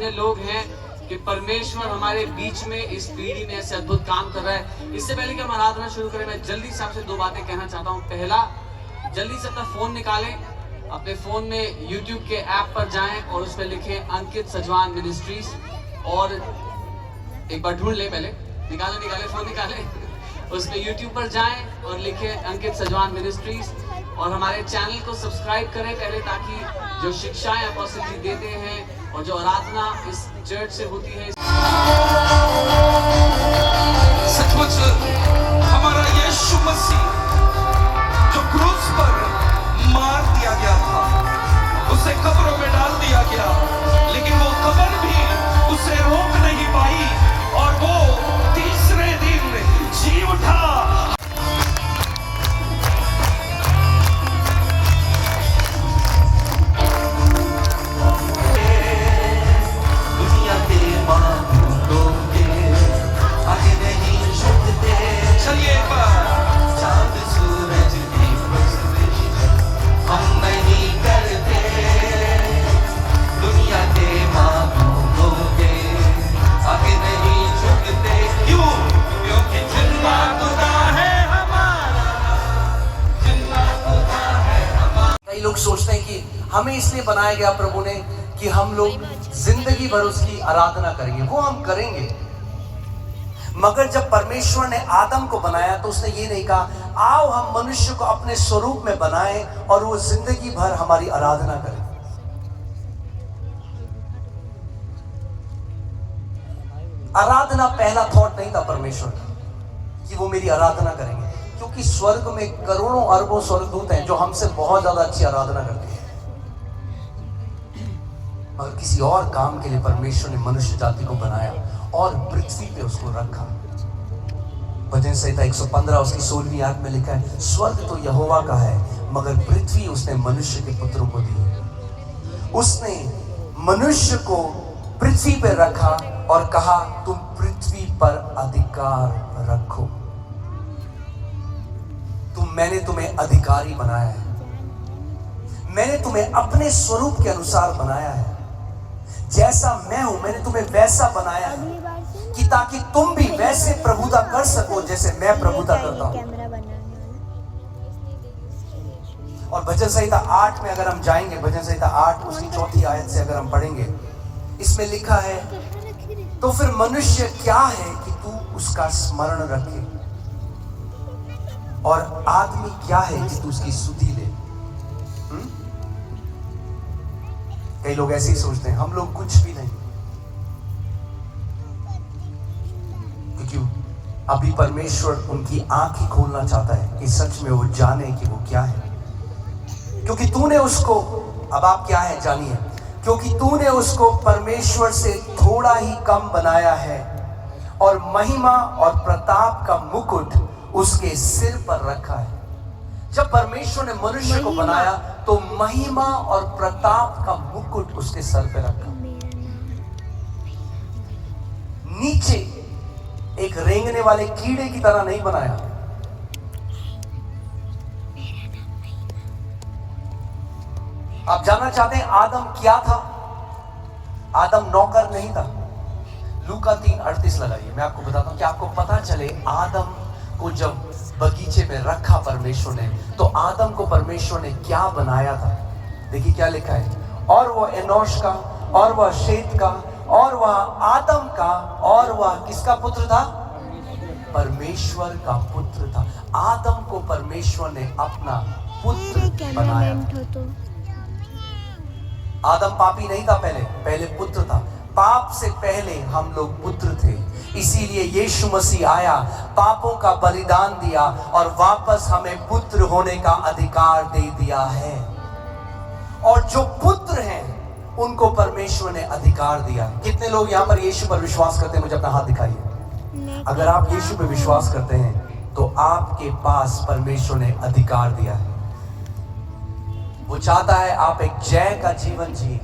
धन्य लोग हैं कि परमेश्वर हमारे बीच में इस पीढ़ी में ऐसे अद्भुत काम कर रहा है। इससे पहले कि हम आराधना शुरू करें, मैं जल्दी से आपसे दो बातें कहना चाहता हूँ। पहला, जल्दी से अपना फोन निकालें, अपने फोन में YouTube के ऐप पर जाएं और उस पर लिखें अंकित सजवान मिनिस्ट्रीज, और एक बार ढूंढ ले, पहले निकाले फोन निकाले, उसमें YouTube पर जाएं और लिखें अंकित सजवान मिनिस्ट्रीज और हमारे चैनल को सब्सक्राइब करें पहले, ताकि जो शिक्षाएं अपोस्टल जी देते हैं और जो आराधना इस चर्च से होती है, सचमुच हमारा यीशु मसीह जो क्रूस पर मार दिया गया था, उसे कब्रों में डाल दिया गया, लेकिन वो कब्र भी उसे रोक नहीं पाई और वो तीसरे दिन जी उठा। लोग सोचते हैं कि हमें इसलिए बनाया गया प्रभु ने कि हम लोग जिंदगी भर उसकी आराधना करेंगे। वो हम करेंगे, मगर जब परमेश्वर ने आदम को बनाया तो उसने ये नहीं कहा आओ हम मनुष्य को अपने स्वरूप में बनाएं और वो जिंदगी भर हमारी आराधना करें। आराधना पहला थॉट नहीं था परमेश्वर का कि वो मेरी आराधना करेंगे, क्योंकि स्वर्ग में करोड़ों अरबों स्वर्गदूत हैं जो हमसे बहुत ज्यादा अच्छी आराधना करते हैं, मगर किसी और काम के लिए परमेश्वर ने मनुष्य जाति को बनाया और पृथ्वी पे उसको रखा। भजन संहिता 115 उसकी 16वीं आयत में लिखा है, स्वर्ग तो यहोवा का है मगर पृथ्वी उसने मनुष्य के पुत्रों को दी। उसने मनुष्य को पृथ्वी पर रखा और कहा तुम पृथ्वी पर अधिकार रखो। मैंने तुम्हें अधिकारी बनाया है, मैंने तुम्हें अपने स्वरूप के अनुसार बनाया है, जैसा मैं हूं मैंने तुम्हें वैसा बनाया है कि ताकि तुम भी वैसे प्रभुता कर सको जैसे मैं प्रभुता करता हूं। और भजन संहिता 8 में अगर हम जाएंगे, भजन संहिता 8 उसकी 4थी आयत से अगर हम पढ़ेंगे, इसमें लिखा है तो फिर मनुष्य क्या है कि तू उसका स्मरण रखे, और आदमी क्या है कि तू उसकी सुधि ले। कई लोग ऐसे ही सोचते हैं हम लोग कुछ भी नहीं, क्योंकि अभी परमेश्वर उनकी आंखें खोलना चाहता है कि सच में वो जाने कि वो क्या है। क्योंकि तूने उसको, अब आप क्या है जानिए, क्योंकि तूने उसको परमेश्वर से थोड़ा ही कम बनाया है और महिमा और प्रताप का मुकुट उसके सिर पर रखा है। जब परमेश्वर ने मनुष्य को बनाया तो महिमा और प्रताप का मुकुट उसके सर पे रखा। नीचे एक रेंगने वाले कीड़े की तरह नहीं बनाया। आप जानना चाहते हैं आदम क्या था? आदम नौकर नहीं था। लूका 3:38 लगाइए, मैं आपको बताता हूं कि आपको पता चले आदम को जब बगीचे में रखा परमेश्वर ने, तो आदम को परमेश्वर ने क्या बनाया था। देखिए क्या लिखा है, और वह एनोश का, और वह शेत का, और वह आदम का, और वह किसका पुत्र था? परमेश्वर का पुत्र था। आदम को परमेश्वर ने अपना पुत्र बनाया। आदम पापी नहीं था, पहले पुत्र था। पाप से पहले हम लोग पुत्र थे, इसीलिए यीशु मसीह आया, पापों का बलिदान दिया और वापस हमें पुत्र होने का अधिकार दे दिया है। और जो पुत्र हैं उनको परमेश्वर ने अधिकार दिया। कितने लोग यहाँ पर यीशु पर विश्वास करते हैं? मुझे अपना हाथ दिखाइए। अगर आप यीशु पर विश्वास करते हैं तो आपके पास परमेश्वर ने अधिकार दिया है। वो चाहता है आप एक जय का जीवन जिए,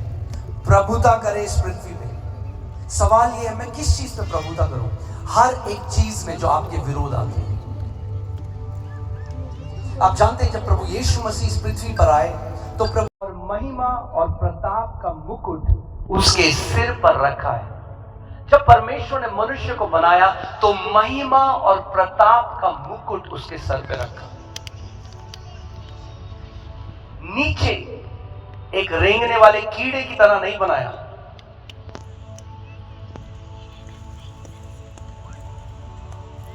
प्रभुता करें इस पृथ्वी पे। सवाल ये है मैं किस चीज पे प्रभुता करूं? हर एक चीज में जो आपके विरोध आती है। आप जानते हैं जब प्रभु यीशु मसीह इस पृथ्वी पर आए तो प्रभु और महिमा और प्रताप का मुकुट उसके सिर पर रखा है। जब परमेश्वर ने मनुष्य को बनाया तो महिमा और प्रताप का मुकुट उसके सर पे रखा। नीचे एक रेंगने वाले कीड़े की तरह नहीं बनाया।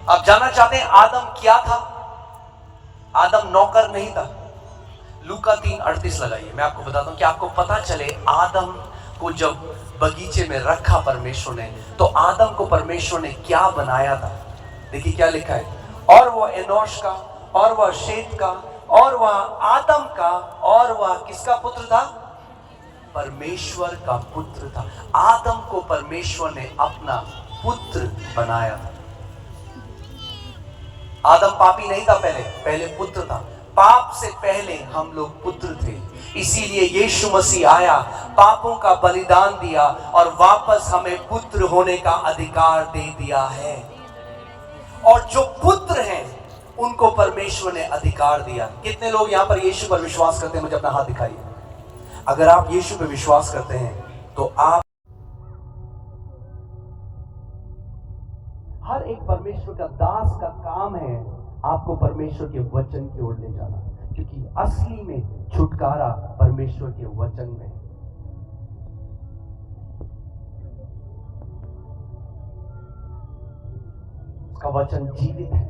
आप जानना चाहते हैं आदम क्या था? आदम नौकर नहीं था। लूका 3:38 लगाइए, मैं आपको बताता हूं कि आपको पता चले आदम को जब बगीचे में रखा परमेश्वर ने, तो आदम को परमेश्वर ने क्या बनाया था। देखिए क्या लिखा है, और वह एनोश का, और वह शेत का, और वह आदम का, और वह किसका पुत्र था? परमेश्वर का पुत्र था। आदम को परमेश्वर ने अपना पुत्र बनाया था। आदम पापी नहीं था, पहले पुत्र था। पाप से पहले हम लोग पुत्र थे, इसीलिए यीशु मसीह आया, पापों का बलिदान दिया और वापस हमें पुत्र होने का अधिकार दे दिया है। और जो पुत्र हैं उनको परमेश्वर ने अधिकार दिया। कितने लोग यहां पर यीशु पर विश्वास करते हैं? मुझे अपना हाथ दिखाइए। अगर आप यीशु पर विश्वास करते हैं तो आप, हर एक परमेश्वर का दास का काम है आपको परमेश्वर के वचन की ओर ले जाना, क्योंकि असली में छुटकारा परमेश्वर के वचन में है। उसका वचन जीवित है।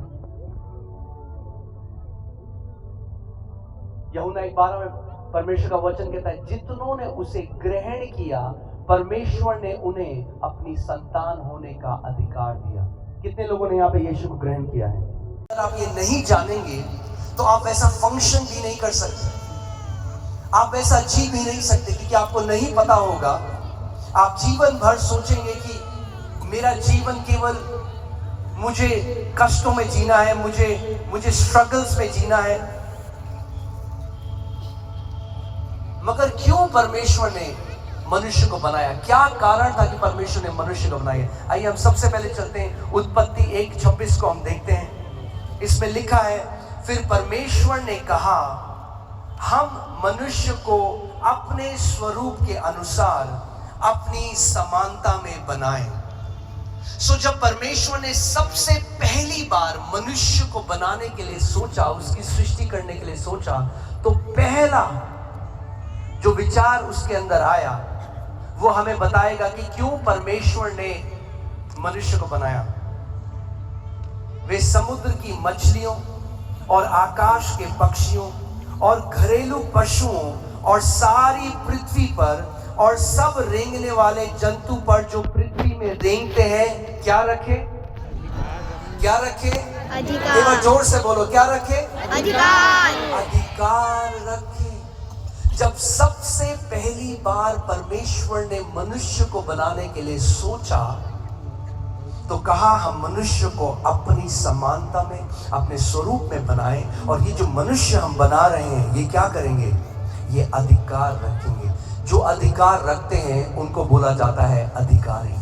यूहन्ना 1:12 में परमेश्वर का वचन कहता है, जितनों ने उसे ग्रहण किया परमेश्वर ने उन्हें अपनी संतान होने का अधिकार दिया। कितने लोगों ने यहाँ पे यीशु को ग्रहण किया है? अगर आप ये नहीं जानेंगे तो आप वैसा फंक्शन भी नहीं कर सकते, आप वैसा जी भी नहीं सकते, क्योंकि आपको नहीं पता होगा। आप जीवन भर सोचेंगे कि मेरा जीवन केवल मुझे कष्टों में जीना है, मुझे स्ट्रगल्स में जीना है। मगर क्यों परमेश्वर ने मनुष्य को बनाया? क्या कारण था कि परमेश्वर ने मनुष्य को बनाया? आइए हम सबसे पहले चलते हैं उत्पत्ति 1:26 को हम देखते हैं। इसमें लिखा है, फिर परमेश्वर ने कहा हम मनुष्य को अपने स्वरूप के अनुसार अपनी समानता में बनाएं। सो जब परमेश्वर ने सबसे पहली बार मनुष्य को बनाने के लिए सोचा, उसकी सृष्टि करने के लिए सोचा, तो पहला जो विचार उसके अंदर आया वो हमें बताएगा कि क्यों परमेश्वर ने मनुष्य को बनाया। वे समुद्र की मछलियों और आकाश के पक्षियों और घरेलू पशुओं और सारी पृथ्वी पर और सब रेंगने वाले जंतु पर जो पृथ्वी में रेंगते हैं, क्या रखे? क्या रखे? अधिकार। एक बार जोर से बोलो, क्या रखे? अधिकार। अधिकार रखे। जब सबसे पहली बार परमेश्वर ने मनुष्य को बनाने के लिए सोचा तो कहा हम मनुष्य को अपनी समानता में, अपने स्वरूप में बनाएं। और ये जो मनुष्य हम बना रहे हैं ये क्या करेंगे? ये अधिकार रखेंगे। जो अधिकार रखते हैं उनको बोला जाता है अधिकारी।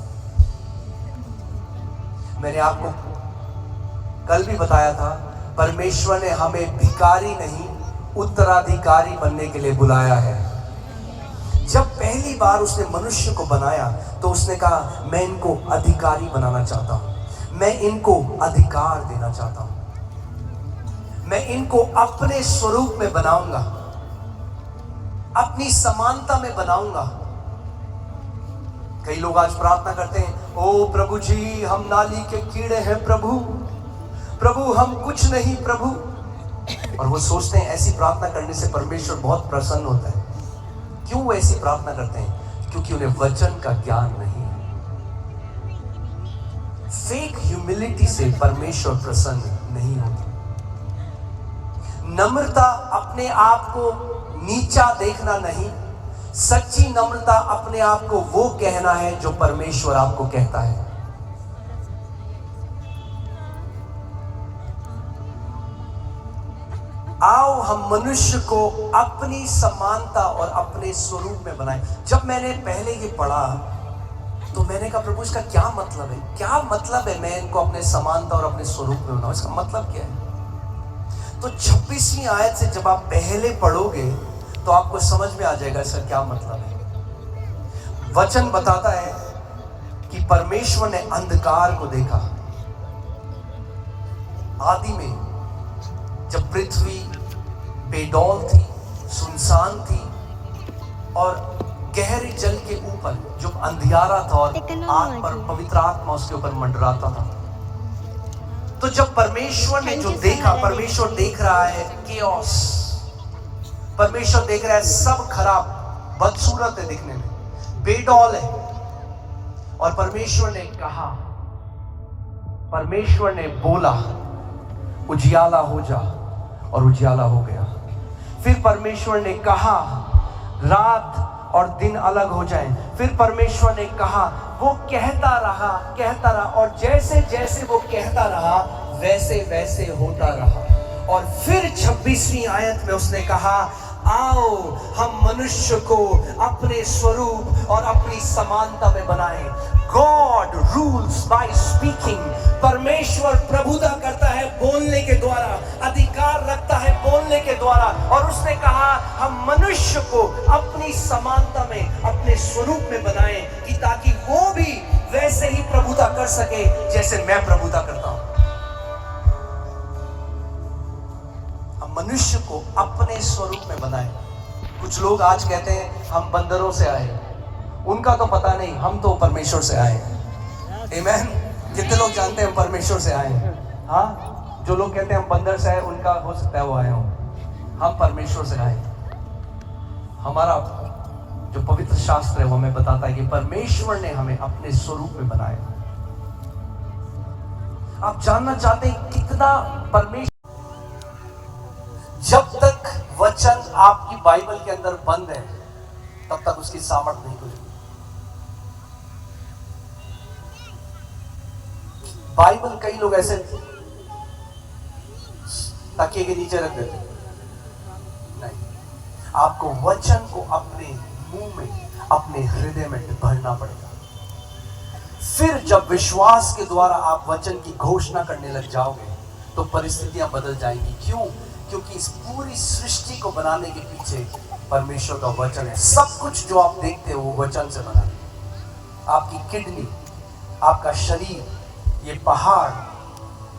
मैंने आपको कल भी बताया था, परमेश्वर ने हमें भिखारी नहीं उत्तराधिकारी बनने के लिए बुलाया है। जब पहली बार उसने मनुष्य को बनाया तो उसने कहा मैं इनको अधिकारी बनाना चाहता हूं, मैं इनको अधिकार देना चाहता हूं, मैं इनको अपने स्वरूप में बनाऊंगा, अपनी समानता में बनाऊंगा। कई लोग आज प्रार्थना करते हैं, ओ प्रभु जी हम नाली के कीड़े हैं प्रभु, प्रभु हम कुछ नहीं प्रभु। और वो सोचते हैं ऐसी प्रार्थना करने से परमेश्वर बहुत प्रसन्न होता है। क्यों वो ऐसी प्रार्थना करते हैं? क्योंकि उन्हें वचन का ज्ञान नहीं है। फेक ह्यूमिलिटी से परमेश्वर प्रसन्न नहीं होता। नम्रता अपने आप को नीचा देखना नहीं, सच्ची नम्रता अपने आप को वो कहना है जो परमेश्वर आपको कहता है। आओ हम मनुष्य को अपनी समानता और अपने स्वरूप में बनाएं। जब मैंने पहले ये पढ़ा तो मैंने कहा प्रभु इसका क्या मतलब है? क्या मतलब है मैं इनको अपने समानता और अपने स्वरूप में बनाऊं? इसका मतलब क्या है? तो 26वीं आयत से जब आप पहले पढ़ोगे तो आपको समझ में आ जाएगा इसका क्या मतलब है। वचन बताता है कि परमेश्वर ने अंधकार को देखा। आदि में जब पृथ्वी बेडौल थी, सुनसान थी और गहरे जल के ऊपर जो अंधियारा था और आग पर पवित्र आत्मा उसके ऊपर मंडराता था, तो जब परमेश्वर ने जो देखा, परमेश्वर देख रहा है केओस, परमेश्वर देख रहा है सब खराब, बदसूरत है दिखने में, बेडौल है। और परमेश्वर ने कहा, परमेश्वर ने बोला उजियाला हो जा, और उजियाला हो गया। फिर परमेश्वर ने कहा रात और दिन अलग हो जाएं। फिर परमेश्वर ने कहा, वो कहता रहा और जैसे जैसे वो कहता रहा वैसे वैसे होता रहा। और फिर 26वीं आयत में उसने कहा, आओ हम मनुष्य को अपने स्वरूप और अपनी समानता में बनाएं। God rules by speaking. परमेश्वर प्रभुता करता है बोलने के द्वारा, अधिकार रखता है बोलने के द्वारा। और उसने कहा हम मनुष्य को अपनी समानता में, अपने स्वरूप में बनाएं, कि ताकि वो भी वैसे ही प्रभुता कर सके जैसे मैं प्रभुता करता हूं। मनुष्य को अपने स्वरूप में बनाए। कुछ लोग आज कहते हैं हम बंदरों से आए, उनका तो पता नहीं, हम तो परमेश्वर से आए। आमीन। कितने लोग जानते हैं हम परमेश्वर से आए? हाँ, जो लोग कहते हैं हम बंदर से आए, उनका हो सकता है वो आए हों। हम परमेश्वर से आए। हमारा जो पवित्र शास्त्र है वो हमें बताता है कि परमेश्वर ने हमें अपने स्वरूप में बनाया। आप जानना चाहते हैं कितना परमेश्वर, जब तक वचन आपकी बाइबल के अंदर बंद है तब तक उसकी सामर्थ नहीं खुलेगी। बाइबल कई लोग ऐसे तकिए के नीचे रख देते, नहीं, आपको वचन को अपने मुंह में, अपने हृदय में भरना पड़ेगा। फिर जब विश्वास के द्वारा आप वचन की घोषणा करने लग जाओगे तो परिस्थितियां बदल जाएंगी। क्यों? क्योंकि इस पूरी सृष्टि को बनाने के पीछे परमेश्वर का वचन है। सब कुछ जो आप देखते हो वो वचन से बना है। आपकी किडनी, आपका शरीर, ये पहाड़,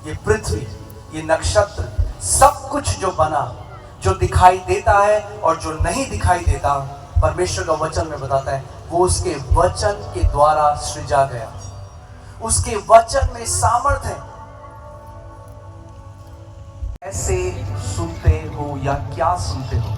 ये पृथ्वी, ये नक्षत्र, सब कुछ जो बना, जो दिखाई देता है और जो नहीं दिखाई देता, परमेश्वर का वचन में बताता है वो उसके वचन के द्वारा सृजा गया। उसके वचन में सामर्थ है। कैसे सुनते हो या क्या सुनते हो?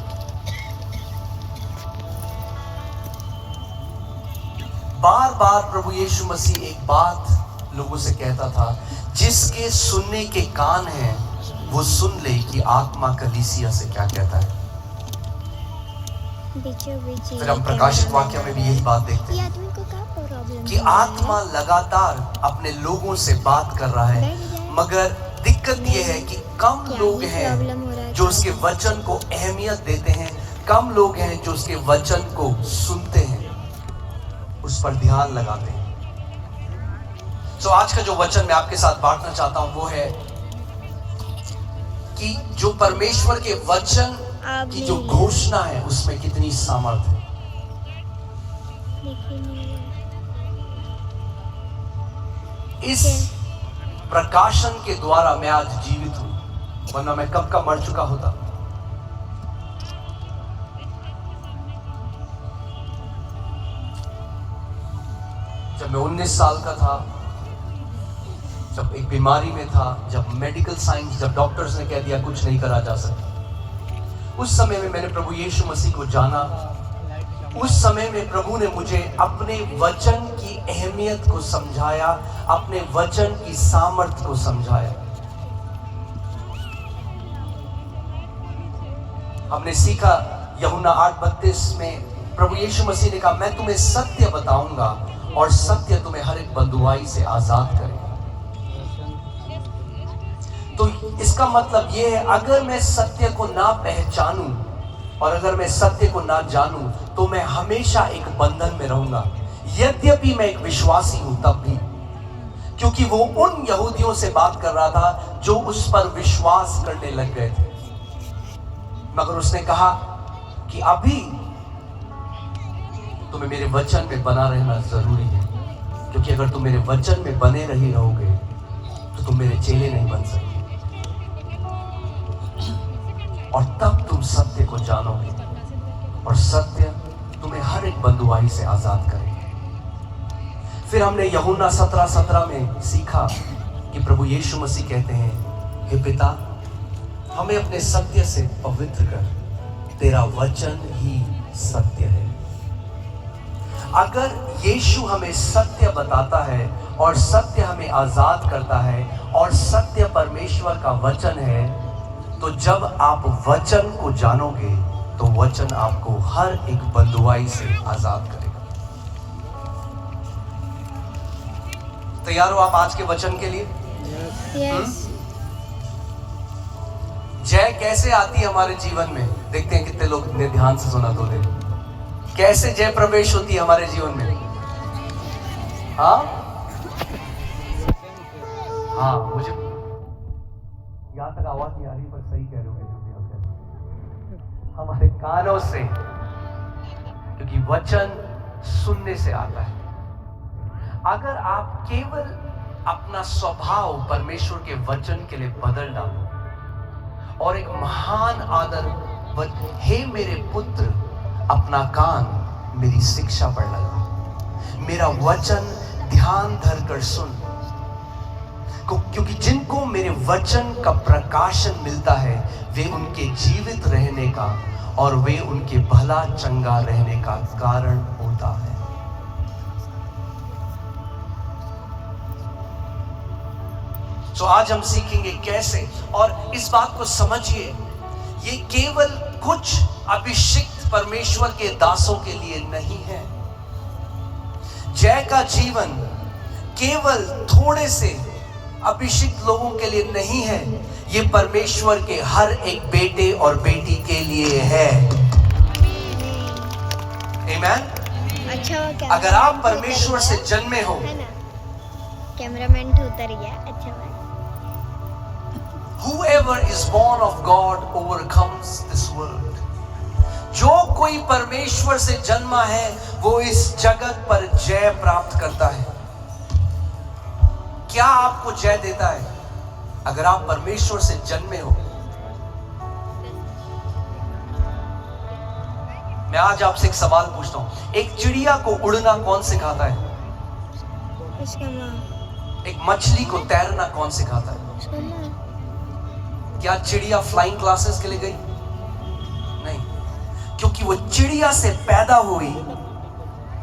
बार बार प्रभु यीशु मसीह एक बात लोगों से कहता था, जिसके सुनने के कान हैं वो सुन ले कि आत्मा कलीसिया से क्या कहता है। फिर हम प्रकाशित वाक्य में भी यही बात देखते हैं कि आत्मा लगातार अपने लोगों से बात कर रहा है, मगर दिक्कत यह है कि कम लोग हैं जो उसके वचन को अहमियत देते हैं, कम लोग हैं जो उसके वचन को सुनते हैं, उस पर ध्यान लगाते हैं। तो आज का जो वचन मैं आपके साथ बांटना चाहता हूं वो है कि जो परमेश्वर के वचन की जो घोषणा है उसमें कितनी सामर्थ है। इस प्रकाशन के द्वारा मैं आज जीवित हूं, वरना मैं कब का मर चुका होता। जब मैं 19 साल का था, जब एक बीमारी में था, जब मेडिकल साइंस, जब डॉक्टर्स ने कह दिया कुछ नहीं करा जा सकता, उस समय में मैंने प्रभु यीशु मसीह को जाना। उस समय में प्रभु ने मुझे अपने वचन की अहमियत को समझाया, अपने वचन की सामर्थ को समझाया। हमने सीखा यूहन्ना 8:32 में प्रभु यीशु मसीह ने कहा, मैं तुम्हें सत्य बताऊंगा और सत्य तुम्हें हर एक बंधुआई से आजाद करेगा। तो इसका मतलब यह है, अगर मैं सत्य को ना पहचानूं और अगर मैं सत्य को ना जानूं तो मैं हमेशा एक बंधन में रहूंगा। यद्यपि मैं एक विश्वासी हूं तब भी, क्योंकि वो उन यहूदियों से बात कर रहा था जो उस पर विश्वास करने लग गए थे। मगर उसने कहा कि अभी तुम्हें मेरे वचन में बना रहना जरूरी है, क्योंकि अगर तुम मेरे वचन में बने रही रहोगे तो तुम मेरे चेले नहीं बन सकते, और तब तुम सत्य को जानोगे और सत्य तुम्हें हर एक बंधुआई से आजाद करेगा। फिर हमने यूहन्ना 17:17 में सीखा कि प्रभु यीशु मसीह कहते हैं, हे पिता, हमें अपने सत्य से पवित्र कर, तेरा वचन ही सत्य है। अगर यीशु हमें सत्य बताता है और सत्य हमें आजाद करता है और सत्य परमेश्वर का वचन है, तो जब आप वचन को जानोगे तो वचन आपको हर एक बंधुआई से आजाद करेगा। तैयार हो आप आज के वचन के लिए? यस। जय कैसे आती है हमारे जीवन में? देखते हैं कितने लोग ने ध्यान से सुना। तो कैसे जय प्रवेश होती है हमारे जीवन में? हाँ हाँ, मुझे यहाँ तक आवाज नहीं आ रही, पर सही कह रहे हो जो भी आप कह रहे हो। हमारे कानों से, क्योंकि वचन सुनने से आता है। अगर आप केवल अपना स्वभाव परमेश्वर के वचन के लिए बदल डालो और एक महान आदर, हे मेरे पुत्र, अपना कान मेरी शिक्षा पर लगा, मेरा वचन ध्यान धर कर सुन, क्योंकि जिनको मेरे वचन का प्रकाशन मिलता है वे उनके जीवित रहने का और वे उनके भला चंगा रहने का कारण होता है। तो आज हम सीखेंगे कैसे, और इस बात को समझिए, ये केवल कुछ अभिषिक्त परमेश्वर के दासों के लिए नहीं है। जय का जीवन केवल थोड़े से अभिषिक्त लोगों के लिए नहीं है, ये परमेश्वर के हर एक बेटे और बेटी के लिए है। आमीन। अच्छा, अगर आप परमेश्वर से जन्मे हो, है ना, कैमरामैन उतर गया। अच्छा बात। Whoever is born of God overcomes this world. जो कोई परमेश्वर से जन्मा है वो इस जगत पर जय प्राप्त करता है। क्या आपको जय देता है? अगर आप परमेश्वर से जन्मे हो। मैं आज आपसे एक सवाल पूछता हूं, एक चिड़िया को उड़ना कौन सिखाता है? उसका माँ। एक मछली को तैरना कौन सिखाता है? उसका माँ। क्या चिड़िया फ्लाइंग क्लासेस के लिए गई? नहीं, क्योंकि वो चिड़िया से पैदा हुई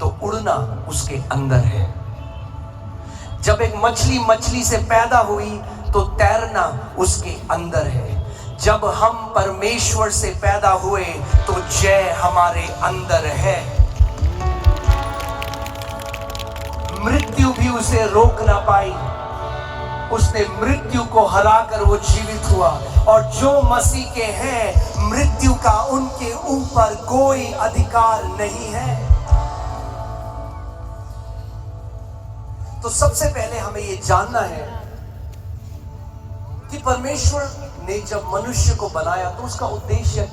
तो उड़ना उसके अंदर है। जब एक मछली से पैदा हुई तो तैरना उसके अंदर है। जब हम परमेश्वर से पैदा हुए तो जय हमारे अंदर है। मृत्यु भी उसे रोक ना पाई, उसने मृत्यु को हराकर वो जीवित हुआ। और जो मसीह के हैं, मृत्यु का उनके ऊपर कोई अधिकार नहीं है। तो सबसे पहले हमें ये जानना है कि परमेश्वर ने जब मनुष्य को बनाया तो उसका उद्देश्य